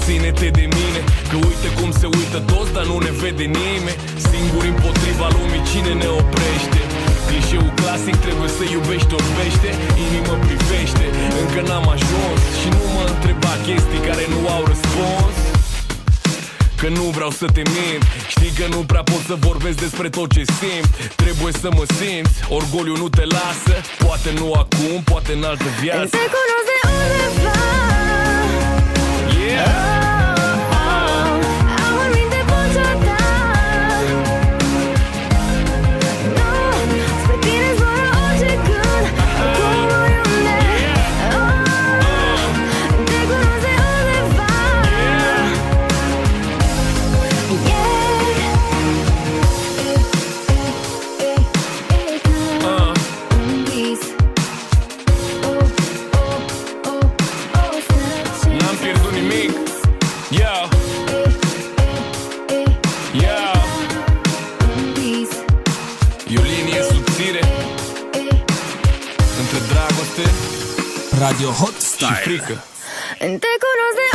ține-te de mine, că uite cum se uită toți, dar nu ne vede nimeni. Singuri împotriva lumii, cine ne oprește? Clișeul clasic, trebuie să iubești, orbește. Inimă privește, încă n-am ajuns. Și nu mă întreba chestii care nu au răspuns, că nu vreau să te mint. Știi că nu prea pot să vorbesc despre tot ce simt. Trebuie să mă simți, orgoliu nu te lasă. Poate nu acum, poate în altă viață. Te cunosc de undeva. Yeah. Am vorbit de vocea ta. Spre tine zboară orice gând, acum oriunde. Te cunosc de undeva. N-am pierdut nimic. Yeah. Yeah. E o linie subțire între dragoste Radio Hot și Style. frică. Te cunosc de